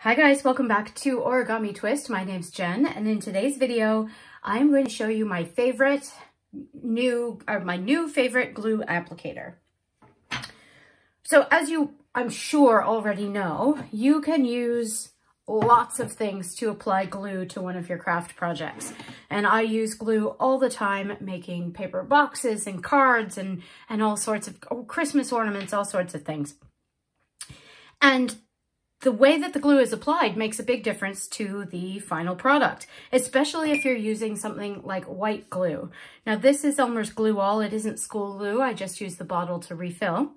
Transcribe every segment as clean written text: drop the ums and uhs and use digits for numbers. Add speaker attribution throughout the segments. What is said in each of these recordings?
Speaker 1: Hi guys, welcome back to Origami Twist. My name's Jen, and in today's video, I'm going to show you my new favorite glue applicator. So as you, I'm sure already know, you can use lots of things to apply glue to one of your craft projects. And I use glue all the time, making paper boxes and cards and all sorts of Christmas ornaments, all sorts of things. And the way that the glue is applied makes a big difference to the final product, especially if you're using something like white glue. Now this is Elmer's Glue All. It isn't school glue. I just use the bottle to refill.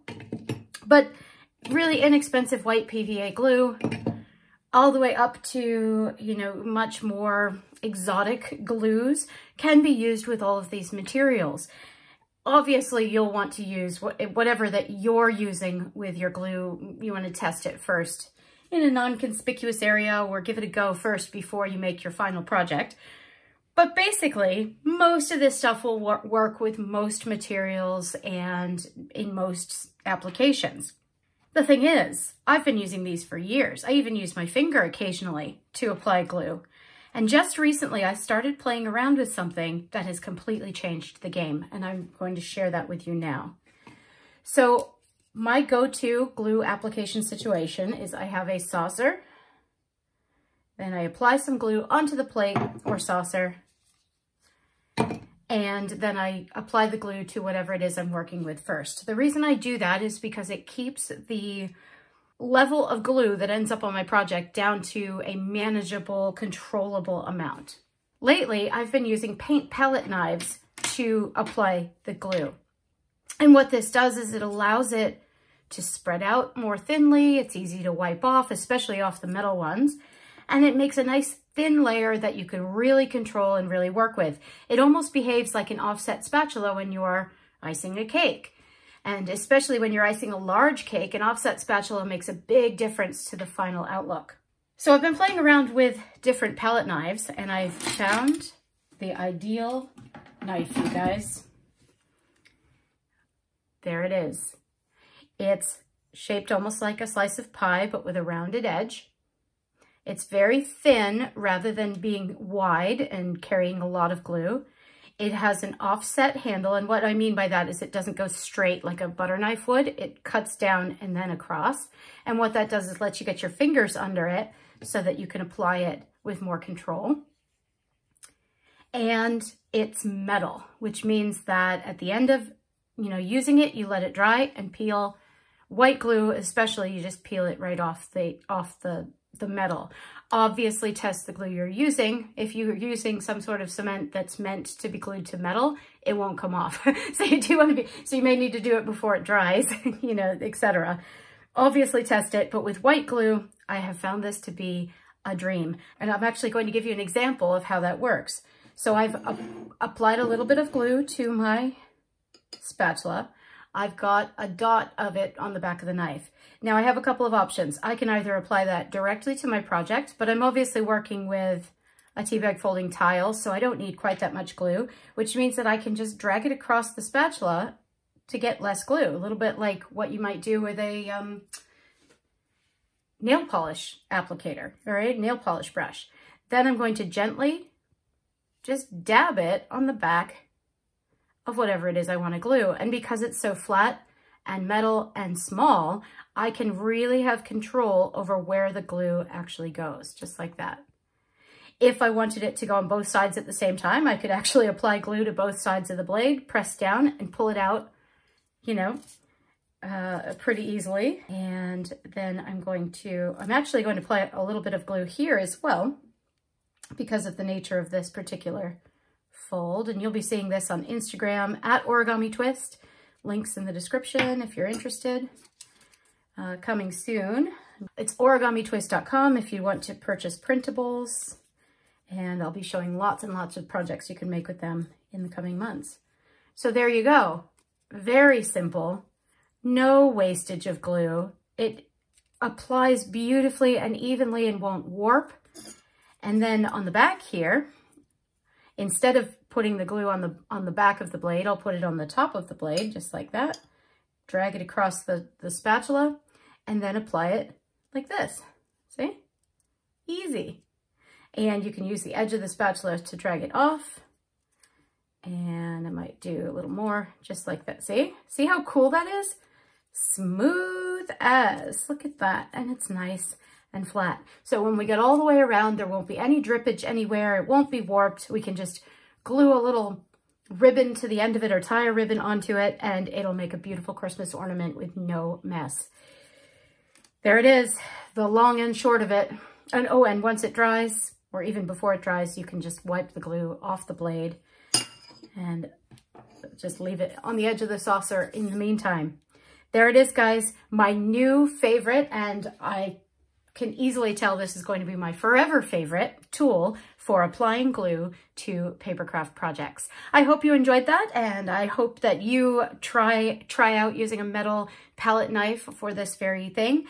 Speaker 1: But really inexpensive white PVA glue, all the way up to, you know, much more exotic glues can be used with all of these materials. Obviously, you'll want to use whatever that you're using with your glue. You want to test it first in a non-conspicuous area, or give it a go first before you make your final project. But basically, most of this stuff will work with most materials and in most applications. The thing is, I've been using these for years. I even use my finger occasionally to apply glue. And just recently, I started playing around with something that has completely changed the game, and I'm going to share that with you now. So my go-to glue application situation is I have a saucer, then I apply some glue onto the plate or saucer, and then I apply the glue to whatever it is I'm working with first. The reason I do that is because it keeps the level of glue that ends up on my project down to a manageable, controllable amount. Lately, I've been using paint palette knives to apply the glue. And what this does is it allows it to spread out more thinly. It's easy to wipe off, especially off the metal ones. And it makes a nice thin layer that you can really control and really work with. It almost behaves like an offset spatula when you're icing a cake. And especially when you're icing a large cake, an offset spatula makes a big difference to the final outlook. So I've been playing around with different palette knives, and I've found the ideal knife, you guys. There it is. It's shaped almost like a slice of pie, but with a rounded edge. It's very thin rather than being wide and carrying a lot of glue. It has an offset handle, and what I mean by that is it doesn't go straight like a butter knife would. It cuts down and then across. And what that does is let you get your fingers under it so that you can apply it with more control. And it's metal, which means that at the end of, using it, you let it dry and peel. White glue, especially, you just peel it right off the metal. Obviously, test the glue you're using. If you're using some sort of cement that's meant to be glued to metal, it won't come off. So you may need to do it before it dries, etc. Obviously test it, but with white glue, I have found this to be a dream. And I'm actually going to give you an example of how that works. So I've applied a little bit of glue to my spatula. I've got a dot of it on the back of the knife. Now I have a couple of options. I can either apply that directly to my project, but I'm obviously working with a teabag folding tile, so I don't need quite that much glue, which means that I can just drag it across the spatula to get less glue, a little bit like what you might do with a nail polish applicator, or a nail polish brush. Then I'm going to gently just dab it on the back of whatever it is I want to glue. And because it's so flat and metal and small, I can really have control over where the glue actually goes, just like that. If I wanted it to go on both sides at the same time, I could actually apply glue to both sides of the blade, press down and pull it out, pretty easily. And then I'm actually going to apply a little bit of glue here as well, because of the nature of this particular fold. And you'll be seeing this on Instagram at Origami Twist. Links in the description if you're interested. Coming soon. It's origamitwist.com if you want to purchase printables. And I'll be showing lots and lots of projects you can make with them in the coming months. So there you go. Very simple. No wastage of glue. It applies beautifully and evenly and won't warp. And then on the back here, instead of putting the glue on the back of the blade, I'll put it on the top of the blade, just like that. Drag it across the spatula, and then apply it like this. See? easy. And you can use the edge of the spatula to drag it off. And I might do a little more, just like that. See how cool that is? Smooth as, look at that. And it's nice and flat. So when we get all the way around, there won't be any drippage anywhere. It won't be warped. We can just glue a little ribbon to the end of it or tie a ribbon onto it, and it'll make a beautiful Christmas ornament with no mess. There it is, the long and short of it. And oh, and once it dries, or even before it dries, you can just wipe the glue off the blade and just leave it on the edge of the saucer in the meantime. There it is, guys, my new favorite, and I can easily tell this is going to be my forever favorite tool for applying glue to paper craft projects. I hope you enjoyed that, and I hope that you try out using a metal palette knife for this very thing.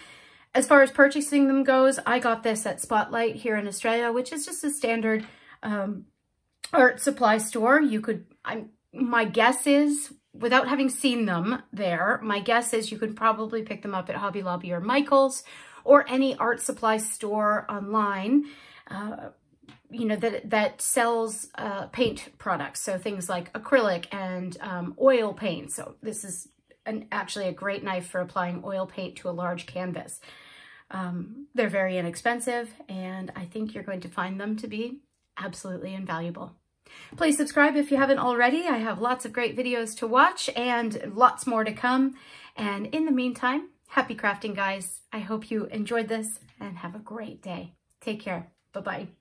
Speaker 1: As far as purchasing them goes, I got this at Spotlight here in Australia, which is just a standard art supply store. You could, my guess is, without having seen them there, my guess is you could probably pick them up at Hobby Lobby or Michael's, or any art supply store online, you know, that sells paint products. So things like acrylic and oil paint. So this is actually a great knife for applying oil paint to a large canvas. They're very inexpensive, and I think you're going to find them to be absolutely invaluable. Please subscribe if you haven't already. I have lots of great videos to watch and lots more to come. And in the meantime, happy crafting, guys. I hope you enjoyed this and have a great day. Take care. Bye-bye.